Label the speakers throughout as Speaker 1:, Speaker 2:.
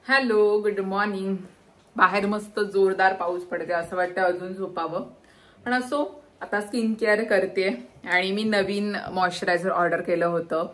Speaker 1: Hello, good morning. बाहेर मस्त जोरदार पाऊस पडते, असं वाटतं अजून झोपावं, पण असो. आता स्किन केअर करते आणि मी नवीन मॉइश्चरायझर ऑर्डर केलं होतं.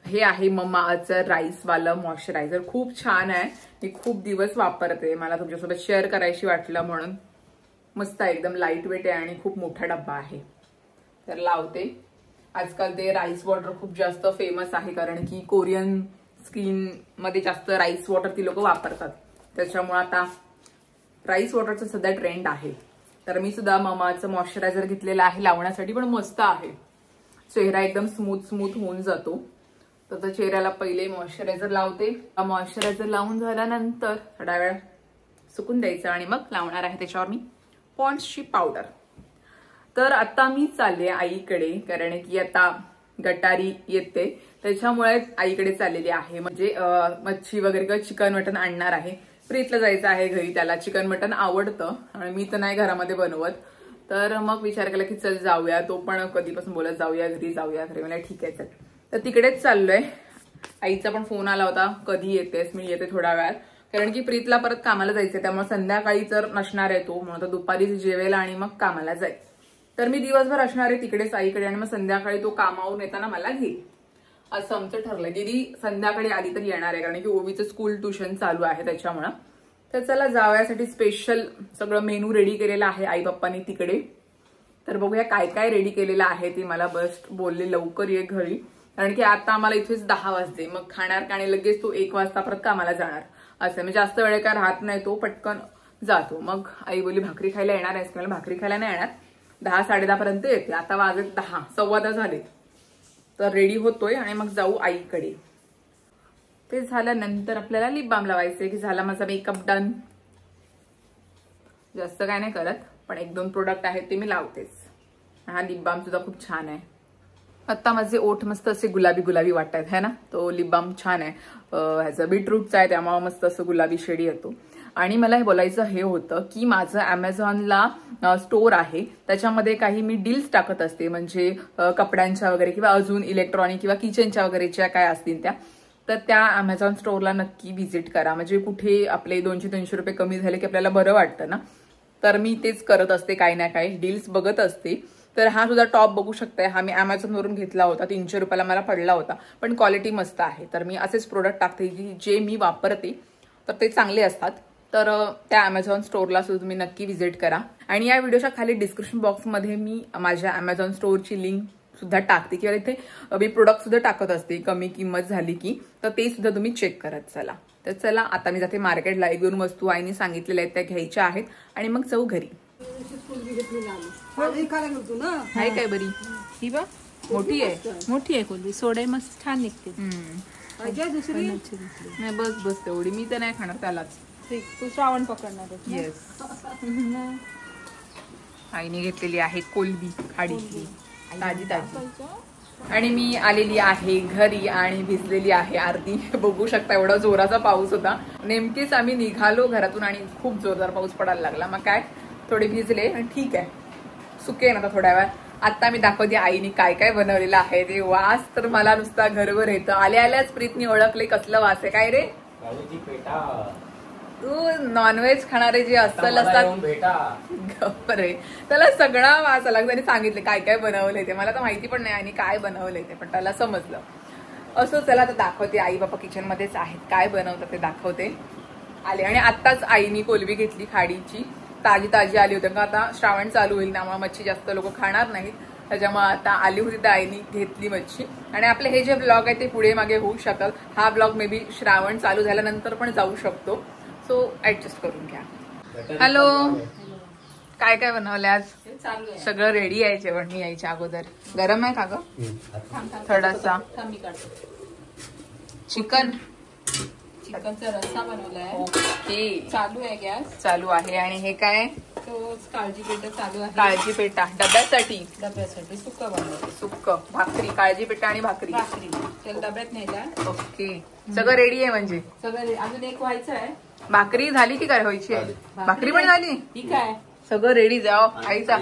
Speaker 1: हे आहे ममाअर्थचं राईसवालं मॉइश्चरायझर. खूप छान आहे, मी खूप दिवस वापरते. मला तुमच्यासोबत शेअर करायची वाटलं म्हणून. मस्त आहे, एकदम लाईट वेट आहे आणि खूप मोठा डब्बा आहे. तर लावते. आजकाल ते राईस वॉटर खूप जास्त फेमस आहे, कारण की कोरियन स्किन मध्ये जास्त राईस वॉटर ती लोक वापरतात. त्याच्यामुळे आता राईस वॉटरचं सध्या ट्रेंड आहे. तर मी सुद्धा ममाअर्थचं मॉइश्चरायझर घेतलेलं आहे लावण्यासाठी, पण मस्त आहे. चेहरा एकदम स्मूथ होऊन जातो. तर चेहऱ्याला पहिले मॉइश्चरायझर लावते. मॉइश्चरायझर लावून झाल्यानंतर थोडा वेळ सुकून द्यायचं आणि मग लावणार आहे त्याच्यावर मी पॉन्ड्सची पावडर. तर आता मी चालले आईकडे, कारण की आता गटारी येते, त्याच्यामुळे आईकडे चाललेली आहे. म्हणजे मच्छी वगैरे किंवा चिकन मटन आणणार आहे. प्रीतला जायचं आहे घरी, त्याला चिकन मटन आवडतं आणि मी तर नाही घरामध्ये बनवत. तर मग विचार केला की चल जाऊया. तो पण कधीपासून बोलत जाऊया घरी. मला ठीक आहे चल. तर तिकडेच चाललोय. आईचा पण फोन आला होता, कधी येतेस? मी येते थोड्या वेळात, कारण की प्रीतला परत कामाला जायचंय. त्यामुळे संध्याकाळी तर नसणार आहे तो, म्हणून दुपारी जेवेला आणि मग कामाला जाईल. तर मी दिवसभर असणार आहे तिकडेच आईकडे, आणि मग संध्याकाळी तो कामावरून येताना मला घेईल, असं आमचं ठरलंय. दीदी संध्याकाळी आली तर येणार आहे, कारण की ओवीचं स्कूल ट्युशन चालू आहे त्याच्यामुळं. तर चला जावयासाठी स्पेशल सगळं मेनू रेडी केलेलं आहे आई बाप्पांनी तिकडे. तर बघूया काय काय रेडी केलेलं आहे ते. मला बस बोलले लवकर ये घरी, कारण की आता आम्हाला इथेच 10 वाजले. मग खाणार का आणि लगेच तो 1 वाजता परत कामाला जाणार, असं म्हणजे जास्त वेळ काय राहत नाही, तो पटकन जातो. मग आई बोलली भाकरी खायला येणार आहेस? मला भाकरी खायला नाही येणार, 10-10:30 पर्यंत येते. आता वाजत 10, 10:15 झाले. तर रेडी होतोय आणि मग जाऊ आईकडे. ते झाल्यानंतर आपल्याला लिप बाम लावायचंय, की झाला माझा मेकअप डन. जास्त काय नाही करत, पण 1-2 प्रोडक्ट आहेत ते मी लावतेच. हा लिप बाम सुद्धा खूप छान आहे. आता माझे ओठ मस्त असे गुलाबी वाटतात है ना. तो लिप बाम छान आहे, ह्याचा बीटरूटचा आहे, त्यामुळे मस्त असं गुलाबी शेड येतो. आणि मला हे बोलायचं हे होतं की माझं अमेझॉनला स्टोर आहे, त्याच्यामध्ये काही मी डील्स टाकत असते, म्हणजे कपड्यांच्या वगैरे किंवा अजून इलेक्ट्रॉनिक किंवा किचनच्या वगैरेच्या काय असतील त्या. तर त्या अमेझॉन स्टोअरला नक्की व्हिजिट करा. म्हणजे कुठे आपले 200-300 रुपये कमी झाले की आपल्याला बरं वाटतं ना. तर मी तेच करत असते, काही ना काही डील्स बघत असते. तर हा सुद्धा टॉप बघू शकताय, हा मी अमेझॉनवरून घेतला होता, 300 रुपयाला मला पडला होता, पण क्वालिटी मस्त आहे. तर मी असेच प्रोडक्ट टाकते जे मी वापरते, तर ते चांगले असतात. तर त्या अमेझॉन स्टोअरला सुद्धा तुम्ही नक्की व्हिजिट करा. आणि या व्हिडिओच्या खाली डिस्क्रिप्शन बॉक्समध्ये मी माझ्या अमेझॉन स्टोअरची लिंक सुद्धा टाकते, किंवा तिथे मी प्रोडक्ट सुद्धा टाकत असते कमी किंमत झाली की, तर ते सुद्धा तुम्ही चेक करत चला. तर चला आता मी जाते मार्केटला. 1-2 वस्तू आईने सांगितलेल्या आहेत त्या घ्यायच्या आहेत आणि मग जाऊ घरी. हाय काय बरी ही बा, मोठी आहे कोलबी. सोडे मस्त छान निघते. दुसरी नाही, बस तेवढी. मी तर नाही खाणार त्यालाच. तू श्रावण पकडणार. येस. आईने घेतलेली आहे कोलबी खाडीतली, ताजी. आणि मी आलेली आहे घरी आणि भिजलेली आहे अर्धी. बघू शकता एवढा जोराचा पाऊस होता. नेमकेच आम्ही निघालो घरातून आणि खूप जोरदार पाऊस पडायला लागला. मग काय थोडे भिजले आणि ठीक आहे, सुके ना आता थोड्या वेळ. आता मी दाखवते आईने काय काय बनवलेलं आहे ते. वास तर मला नुसता घरभर येतं. आल्याच प्रीतनी ओळखले कसलं वास आहे. काय रे, तू नॉनव्हेज खाणारे जे अस्सल असतात गप्परे, त्याला सगळा वास आला. त्याने सांगितले काय काय बनवलंय ते. मला तर माहिती पण नाही आणि काय बनवलंय ते, पण त्याला समजलं. असं चला तर दाखवते. आई बाबा किचन मध्येच आहेत, काय बनवतात ते दाखवते. आले आणि आत्ताच आईनी कोलबी घेतली खाडीची, ताजी आली होती. का आता श्रावण चालू होईल, त्यामुळे मच्छी जास्त लोक खाणार नाहीत, त्याच्यामुळे आता आली होती तर आईनी घेतली मच्छी. आणि आपले हे जे ब्लॉग आहे ते पुढे मागे होऊ शकतात. हा ब्लॉग मे बी श्रावण चालू झाल्यानंतर पण जाऊ शकतो, सो ऍडजस्ट करून घ्या. हॅलो, काय काय बनवलं आज? सगळं रेडी आहे जेवण. मी यायच्या अगोदर. गरम आहे का ग? थोडासा चिकनचा रस्सा बनवलाय. ओके, चालू आहे गॅस, चालू आहे. आणि हे काय? तो काळजी पेठा चालू आहे. काळजी पेठा डब्यासाठी सुक्क बनवलं. सुक्क भाकरी, काळजी पेठा आणि भाकरी त्याला डब्यात नेला. ओके, सगळं रेडी आहे म्हणजे सगळं. अजून एक व्हायचं आहे. भाकरी झाली की काय व्हायची आहे? भाकरी पण झाली. ठीक आहे, सगळं रेडी. जाओ आईचा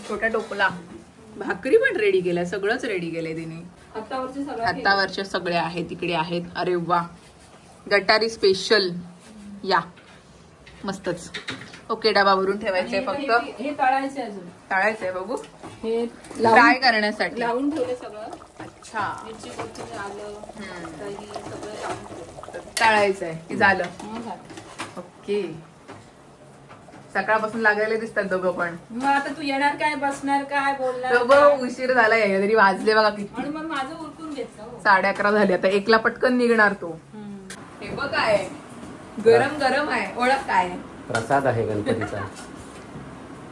Speaker 1: छोटा टोपला. भाकरी पण रेडी केल्या, सगळंच रेडी केलंय तिने. हातावरचे सगळे आहेत तिकडे आहेत. अरे वा, गटारी स्पेशल या मस्तच. ओके, डबा भरून ठेवायचंय फक्त.
Speaker 2: हे तळायचे अजून.
Speaker 1: तळायचंय बघू.
Speaker 2: हे
Speaker 1: फ्राय करण्यासाठी
Speaker 2: लावून ठेवले सगळं.
Speaker 1: अच्छा.
Speaker 2: मिरची कोथिंबीर आलं दही सगळं लावून ठेवलं.
Speaker 1: तळायचंय की झालं.
Speaker 2: झालं.
Speaker 1: ओके. सकाळपासून लागायला दिसतात दोघं पण.
Speaker 2: मग आता तू येणार काय बसणार काय बोलणार
Speaker 1: दोघं उशीर झाला यायला तरी वाजले बघा किती.
Speaker 2: म्हणून मग माझं उरकून घेतलं.
Speaker 1: 11:30 झाले. आता 1ला पटकन निघणार तो. हे बघ काय गरम गरम आहे. ओळख काय
Speaker 3: प्रसाद आहे गणपतीचा.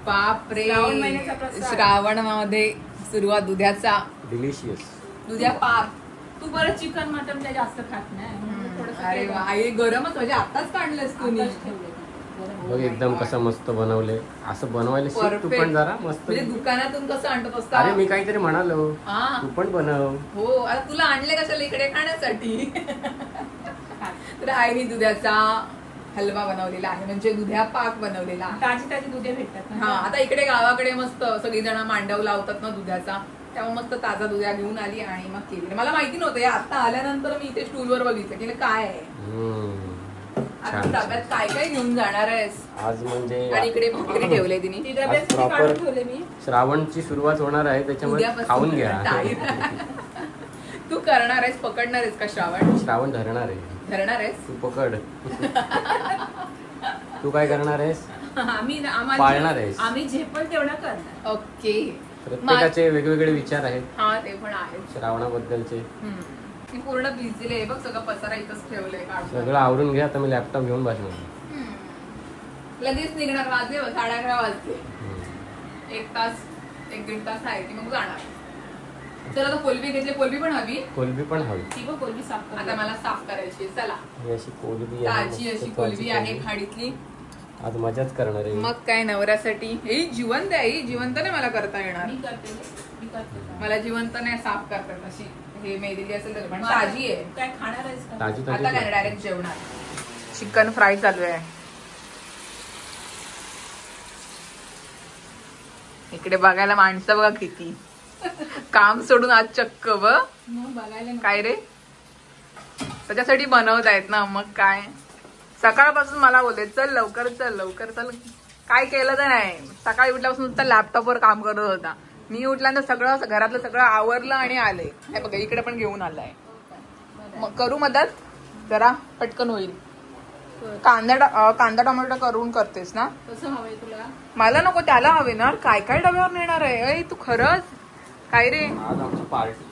Speaker 1: बापरे.
Speaker 2: श्रावण महिन्याचा प्रसाद.
Speaker 1: श्रावण मध्ये सुरुवात दुधाचा.
Speaker 3: डिलिशियस.
Speaker 1: दुध्या पाक.
Speaker 2: तू बरं चिकन मटन काही जास्त खात नाही. थोडंसं
Speaker 1: अरे वा, आई गरमच म्हणजे आताच काढलंस तुम्ही.
Speaker 3: बघ एकदम कसं मस्त बनवले. असं बनवायला शिक तू पण जरा मस्त.
Speaker 1: म्हणजे दुकानातून कसं आणत असतं.
Speaker 3: अरे मी काहीतरी म्हणालो. तू पण बनव.
Speaker 1: हो, आता तुला आणले कशाला इकडे खाण्यासाठी. तर आईने दुधाचा हलवा बनवलेला आहे, म्हणजे दुध्या पाक बनवलेला आहे.
Speaker 2: ताजी ताजी दुधे भेटतात.
Speaker 1: हा, आता इकडे गावाकडे मस्त सगळी जण मांडव लावतात ना दुधाचा, त्यामुळे मस्त ताजा दुधा घेऊन आली आणि मग केली. मला माहिती नव्हतं, आता आल्यानंतर मी इथे स्टूलवर बघितलं की काय आहे. आता डब्यात काय काय घेऊन जाणार आहेस
Speaker 3: आज. म्हणजे
Speaker 1: आणि इकडे भाकरी ठेवले तिने.
Speaker 3: प्रॉपर श्रावणची सुरुवात होणार आहे, त्याच्यामुळे खाऊन घ्या.
Speaker 1: तू करणार आहेस, पकडणार आहेस का श्रावण?
Speaker 3: श्रावण धरणार आहे.
Speaker 1: धरणार आहेस
Speaker 3: तू पकड. तू काय करणार आहेस?
Speaker 2: आम्ही
Speaker 3: पाळणार आहेस.
Speaker 2: आम्ही झेपल तेवढा करणार.
Speaker 1: ओके.
Speaker 3: प्रत्येकाचे वेगवेगळे विचार आहेत.
Speaker 1: हा, ते पण आहे
Speaker 3: श्रावणाबद्दलचे.
Speaker 1: मी पूर्ण बिझी आहे बघ, सगळं पसारा इथंच ठेवलंय.
Speaker 3: सगळं आवरून घ्या. आता मी लॅपटॉप घेऊन बसणार.
Speaker 1: लगेच निघणार. वाजले 11:30 वाजले. 1 तास 1-1.5 तास आहे ती मग जाणार. चल आता कोलबी घेतली. कोलबी पण हवी.
Speaker 3: कोलबी पण हवी.
Speaker 2: ती पण कोलबी साफ
Speaker 1: आता मला साफ करायची. चला,
Speaker 3: अशी कोलबी
Speaker 1: ताजी अशी कोलबी आहे खाडीतली.
Speaker 3: आज मजाच करणार आहे.
Speaker 1: मग काय नवऱ्यासाठी. हे जिवंत आहे. जिवंत नाही मला करता येणार.
Speaker 2: मी करते.
Speaker 1: मला जिवंत नाही साफ करतात अशी. हे मेलेली असेल तर पण ताजी आहे.
Speaker 2: काय खाणार आहेस का?
Speaker 3: ताजी
Speaker 1: आता काय डायरेक्ट जेवणार. चिकन फ्राय चालू आहे इकडे. बघायला माणसं बघा किती. काम सोडून आज चक्क
Speaker 2: बघायला
Speaker 1: काय रे त्याच्यासाठी बनवत आहेत ना. मग काय सकाळपासून मला बोलले चल लवकर चल लवकर चल. काय केलं तर नाही. सकाळी उठल्यापासून नुसतं लॅपटॉपवर काम करत होता. मी उठल्यानंतर सगळं घरातलं सगळं आवरलं आणि आले. हे बघा इकडे पण घेऊन आलाय. मग करू मदत जरा, पटकन होईल. कांदा टोमॅटो करून करतेस ना?
Speaker 2: कसं हवंय तुला?
Speaker 1: मला नको, त्याला हवे ना. काय काय डब्यावर नेणार आहे तू खरंच? काय रे?
Speaker 3: आज आमची पार्टी.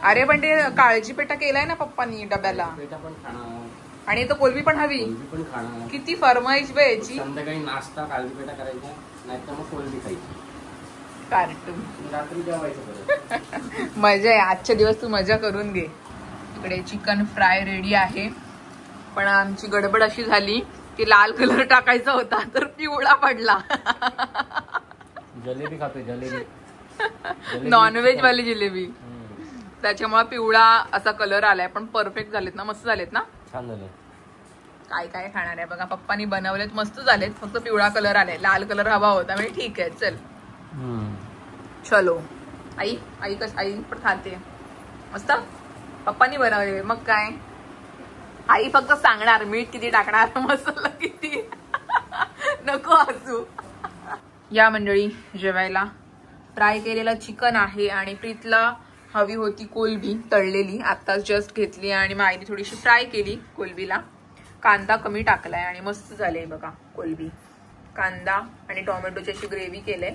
Speaker 1: अरे पण ते काळजी पेटा केलाय ना पप्पानी डब्याला. आणि तो कोलबी पण हवी.
Speaker 3: पण खाणार.
Speaker 1: किती फरमाईश बे याची.
Speaker 3: संध्याकाळी नाश्ता काळजी पेटा करायचा, नाहीतर मग कोलबी खायची.
Speaker 1: कार्टून
Speaker 3: रात्री जेवायचं.
Speaker 1: मजा आहे. आजच्या दिवस तू मजा करून घे. इकडे चिकन फ्राय रेडी आहे. पण आमची गडबड अशी झाली की लाल कलर टाकायचा होता तर पिवळा पडला.
Speaker 3: जलेबी खातोय. जलेबी
Speaker 1: नॉनव्हेज वाली जिलेबी. त्याच्यामुळे पिवळा असा कलर आलाय. पण परफेक्ट झालेत ना, मस्त झालेत ना.
Speaker 3: छान झालं.
Speaker 1: काय काय खाणार आहे बघा. पप्पानी बनवलेत, मस्त झालेत. फक्त पिवळा कलर आलाय. लाल कलर हवा होता. म्हणजे ठीक आहे चल. चलो. आई पण खाते मस्त. पप्पानी बनवले मग काय. आई फक्त सांगणार मीठ किती टाकणार, मसाला किती. नको हसू. या मंडळी जेवायला. फ्राय केलेला चिकन आहे आणि प्रीतला हवी होती कोलबी तळलेली. आत्ताच जस्ट घेतली आणि मग आईने थोडीशी फ्राय केली कोलबीला. कांदा कमी टाकलाय आणि मस्त झाले बघा कोलबी. कांदा आणि टोमॅटोची अशी ग्रेव्ही केलंय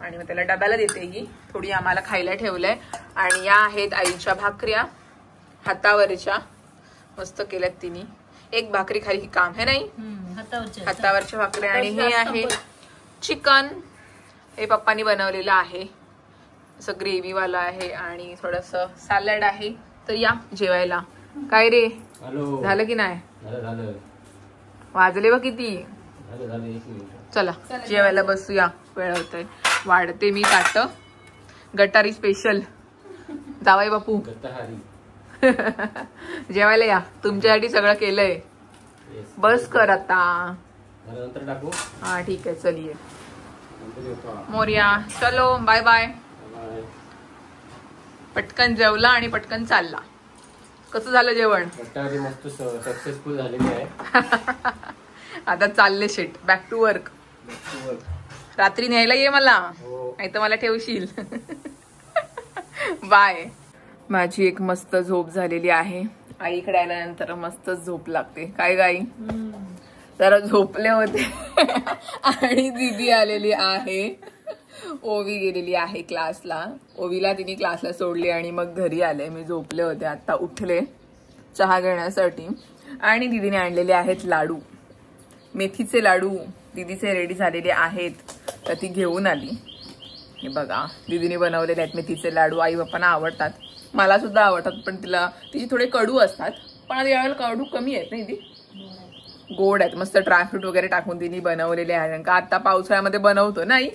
Speaker 1: आणि मग त्याला डब्याला देते ही. थोडी आम्हाला खायला ठेवलंय. आणि या आहेत आईच्या भाकऱ्या हातावरच्या. मस्त केल्यात तिने. एक भाकरी खाली काम है नाही. हातावरच्या भाकऱ्या. आणि हे आहे चिकन. हे पप्पानी बनवलेलं आहे. असं ग्रेव्ही वाला आहे आणि थोडस सॅलड आहे. तर या जेवायला. काय रे झालं की नाही? वाजले बघ किती. चला जेवायला बसूया. वेळ होतोय. वाढते मी ताट. गटारी स्पेशल. जावाई बापू जेवायला या. तुमच्यासाठी सगळं केलंय. बस कर आता. हा ठीक आहे चलिये. मोर्या. चलो बाय बाय. पटकन जेवला आणि पटकन चालला. कसं झालं जेवण?
Speaker 3: मस्त सक्सेसफुल झालेली आहे.
Speaker 1: आता चालले शेट बॅक टू वर्क. रात्री न्यायला ये मला, नाही तर मला ठेवशील. बाय. माझी एक मस्त झोप झालेली आहे. आईकडे आल्यानंतर मस्त झोप लागते. काय गाई जरा झोपले होते आणि दीदी आलेली आहे. ओवी गेलेली आहे क्लासला. ओवीला तिने क्लासला सोडली आणि मग घरी आले. मी झोपले होते, आता उठले चहा घेण्यासाठी. आणि दीदीने आणलेले आहेत लाडू, मेथीचे लाडू. दीदीचे रेडी झालेले आहेत, तर ती घेऊन आली. हे बघा, दीदीने बनवलेले आहेत मेथीचे लाडू. आई बाप्पांना आवडतात, मला सुद्धा आवडतात, पण तिचे थोडे कडू असतात. पण आता यावेळेला कडू कमी आहेत ना. ती गोड आहेत, मस्त ड्रायफ्रूट वगैरे टाकून तिने बनवलेले आहेत. कारण का आता पावसाळ्यामध्ये बनवतो नाही,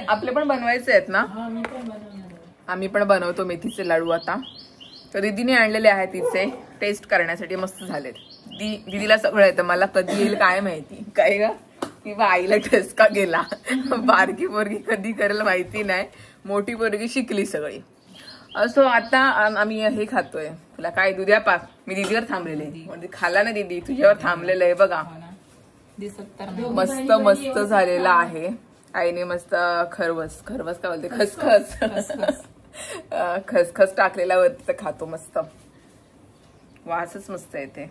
Speaker 1: आपले पण बनवायचे आहेत ना. आम्ही पण बनवतो मेथीचे लाडू आता. तर दीदीने आणलेले आहेत तिचे टेस्ट करण्यासाठी. मस्त झालेत. दीदीला सगळं येतं, मला कधी येईल काय माहिती. काय ग, किंवा आईला ठसका गेला. बारकी पोरगी कधी करेल माहिती नाही, मोठी पोरगी शिकली सगळी. असो आता आम्ही हे खातोय. तुला काय दुध्या पाक. मी दीदीवर थांबलेले, म्हणजे खाला ना दीदी, तुझ्यावर थांबलेलं आहे बघा. मस्त मस्त झालेला आहे. आईने मस्त खरवस काय बोलते, खसखस टाकलेला वरती, तर खातो. मस्त वासच मस्त येते.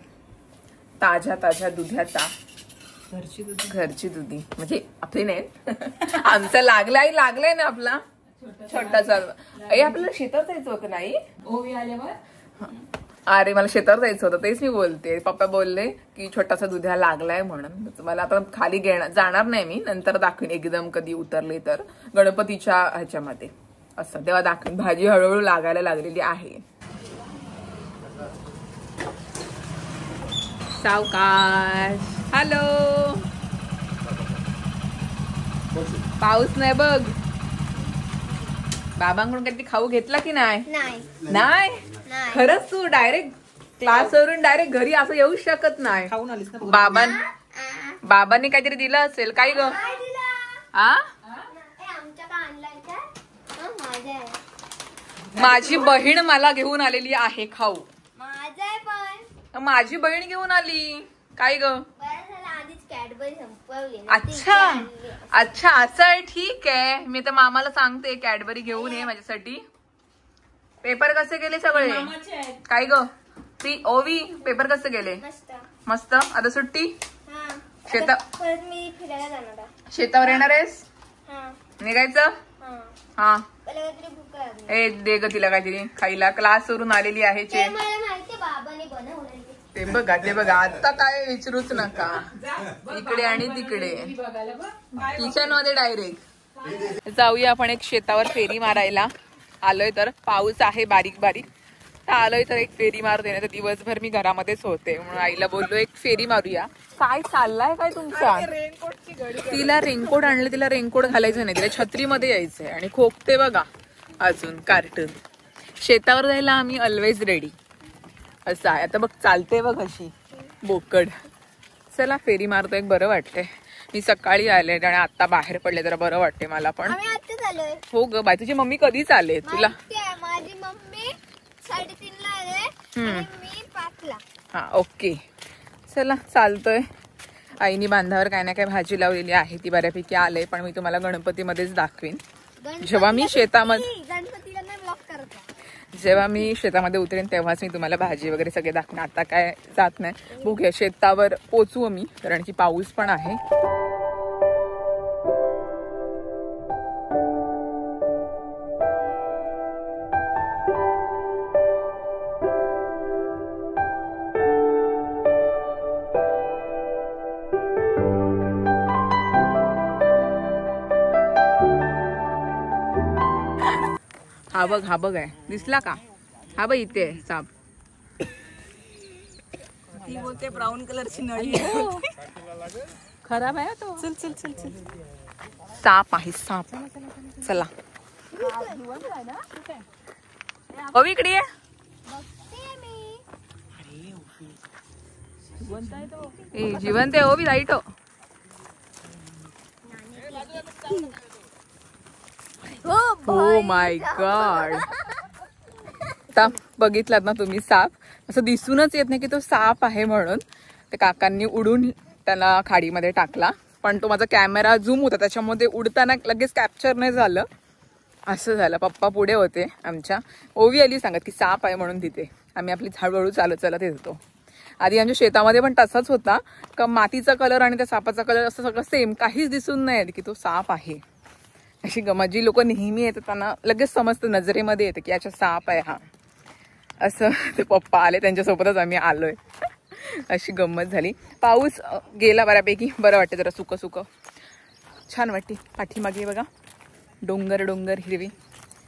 Speaker 1: ताज्या दुधाचा, घरची दुधी, म्हणजे आपली नाही. आमचा लागलाय ना आपला छोटासा. आपल्याला शेतात जायचं होतं नाही.
Speaker 2: ओवी आल्यावर
Speaker 1: अरे मला शेतावर जायचं होतं, तेच मी बोलते. पप्पा बोलले की छोटासा दुध्या लागलाय म्हणून. मला आता खाली जाणार नाही मी, नंतर दाखवीन एकदम कधी उतरले तर, गणपतीच्या ह्याच्यामध्ये असं तेव्हा दाखवीन. भाजी हळूहळू लागायला लागलेली आहे. सावकाश. हॅलो, पाऊस नाही बघ. बाबांकडून काहीतरी खाऊ घेतला की नाही? खरंच तू डायरेक्ट क्लासवरून डायरेक्ट घरी असं येऊ शकत नाही.
Speaker 2: खाऊन आलीस ना.
Speaker 1: बाबांनी काहीतरी दिलं असेल. काय ग? माझी बहीण मला घेऊन आलेली आहे खाऊ. माझी बहीण घेऊन आली. काय ग? अच्छा असं आहे, ठीक आहे. मी तर मामाला सांगते कॅडबरी घेऊन ये माझ्यासाठी. पेपर कसे गेले सगळे? काय ग ओवी, पेपर कसे गेले? मस्त. आता सुट्टी? शेतावर येणार आहेस? निघायचं? हा. ए दे ग तिला काहीतरी खायला. क्लास वरून आलेली आहे. ते बघा आता काय विचारूच नका. इकडे आणि तिकडे किचन मध्ये डायरेक्ट. जाऊया आपण एक शेतावर फेरी मारायला. आलोय तर पाऊस आहे बारीक बारीक, तर आलोय तर एक फेरी मारते. नाही तर दिवसभर मी घरामध्येच होते, म्हणून आईला बोललो एक फेरी मारूया. काय चाललाय काय तुमचा? तिला रेनकोट आणलं, तिला रेनकोट घालायचं नाही, तिला छत्रीमध्ये यायचंय. आणि खोकते बघा अजून कार्टून. शेतावर जायला आम्ही ऑलवेज रेडी असं आहे. आता बघ चालते बघ अशी बोकड. चला फेरी मारतो, एक बरं वाटते. मी सकाळी आले आणि आता बाहेर पडले, जरा बरं वाटते मला पण. हो ग बाय, तुझी मम्मी कधीच आले? तुला
Speaker 4: माझी मम्मी 3:30 ला आले आणि मी 5 ला.
Speaker 1: हा ओके, चला चालतोय. आईनी बांधावर काय ना काय भाजी लावलेली आहे, ती बऱ्यापैकी आले. पण मी तुम्हाला गणपतीमध्येच दाखवीन, जेव्हा मी शेतामध्ये उतरेन तेव्हाच मी तुम्हाला भाजी वगैरे सगळे दाखवेन. आता काय जात नाही. बघूया शेतावर पोचू आम्ही, कारण की पाऊस पण आहे. हा बघ आहे, दिसला का? हा बघ इथे आहे साप.
Speaker 2: ती बोलते ब्राऊन कलरची नळी
Speaker 1: खराब आहे तो.
Speaker 2: चल चल चल चल.
Speaker 1: साप आहे साप. चला ओवी इकडे ये. जिवंत आहे ओवी, लाईट हो. Oh my god. आता बघितलात ना तुम्ही साप, असं दिसूनच येत नाही की तो साप आहे म्हणून ते काकांनी उडून त्याला खाडीमध्ये टाकला. पण तो माझा कॅमेरा झूम होता त्याच्यामध्ये उडताना लगेच कॅप्चर नाही झालं, असं झालं. पप्पा पुढे होते आमच्या, ओवी आली सांगत की साप आहे म्हणून तिथे. आम्ही आपली हळूहळू चालत चालत येत होतो. आधी आमच्या शेतामध्ये पण तसाच होता का मातीचा कलर आणि त्या सापाचा कलर असं सगळं सेम, काहीच दिसून नाही की तो साप आहे. अशी गमत, जी लोक नेहमी येतात त्यांना लगेच समजतं, नजरेमध्ये येतं की याच्या साप आहे हा. असं ते पप्पा आले त्यांच्यासोबतच आम्ही आलोय. अशी गंमत झाली. पाऊस गेला बऱ्यापैकी, बरं वाटते जरा सुकं सुकं छान वाटते. पाठीमागे बघा डोंगर डोंगर हिरवी.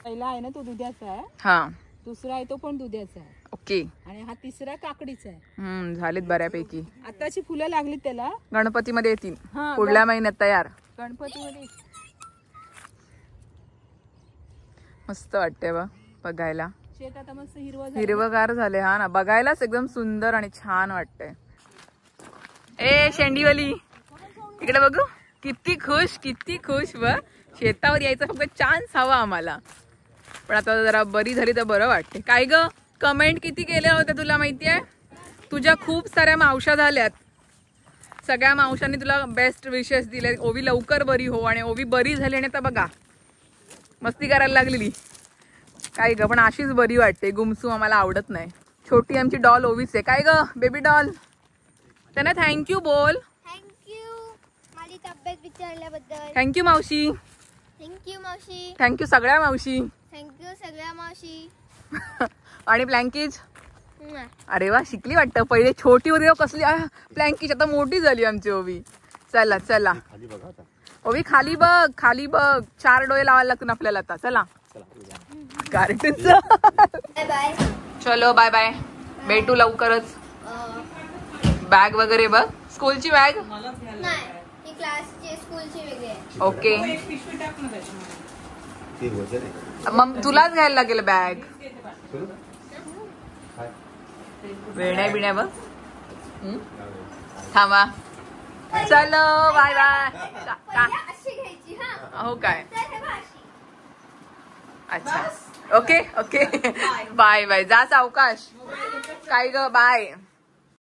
Speaker 2: पहिला आहे ना तो दुधाचा आहे,
Speaker 1: हा
Speaker 2: दुसरा आहे तो पण दुधाचा आहे,
Speaker 1: ओके.
Speaker 2: आणि हा तिसरा काकडीचा आहे.
Speaker 1: झालेत बऱ्यापैकी.
Speaker 2: आताची फुलं लागली त्याला,
Speaker 1: गणपतीमध्ये येतील
Speaker 2: हा,
Speaker 1: पुढल्या महिन्यात तयार.
Speaker 2: गणपतीमध्ये
Speaker 1: मस्त वाटते बघायला.
Speaker 2: शेत आता मस्त हिरवं
Speaker 1: हिरवगार झाले. हा ना, बघायलाच एकदम सुंदर आणि छान वाटतंय. ए शेंडीवाली इकडे बघू, किती खुश व शेतावर यायचा फक्त चान्स हवा आम्हाला. पण आता जरा बरी झाली तर बरं वाटते. काय ग, कमेंट किती केल्या होत्या तुला माहितीये? तुझ्या खूप साऱ्या मावशा झाल्यात, सगळ्या मावशांनी तुला बेस्ट विशेस दिले. ओवी लवकर बरी हो, आणि ओवी बरी झाली आणि आता बघा मस्ती करायला लागलेली. काय ग, पण अशीच बरी वाटते. गुमसू आम्हाला आवडत नाही. छोटी आमची डॉल ओवीच आहे. काय ग बेबी डॉल, त्यांना थँक्यू बोल.
Speaker 4: थँक्यू माझी तब्येत विचारल्याबद्दल.
Speaker 1: थँक्यू मावशी.
Speaker 4: थँक्यू मावशी.
Speaker 1: थँक्यू सगळ्या मावशी.
Speaker 4: थँक्यू सगळ्या मावशी.
Speaker 1: आणि ब्लँकीज, अरे वा शिकली वाटतं. पहिले छोटी होती कसली ब्लँकीज, आता मोठी झाली आमची ओवी. चला चला ओवी खाली बघ, खाली बघ. 4 डोळे लावायला लागतील आपल्याला आता. चला गार्डनचा.
Speaker 4: Bye bye.
Speaker 1: चलो बाय बाय, भेटू लवकरच. बॅग वगैरे बघ, स्कूलची बॅग
Speaker 4: नाही, ही क्लासची स्कूलची वेगळी आहे.
Speaker 1: ओके. मग तुलाच घ्यायला लागेल बॅग. वेण्या बिण्या बघ. थांबा. चलो बाय बाय.
Speaker 4: अशी घ्यायची हा.
Speaker 1: हो काय,
Speaker 4: तर हे बघ अशी.
Speaker 1: अच्छा ओके ओके. बाय बाय, जा सावकाश. काय ग बाय.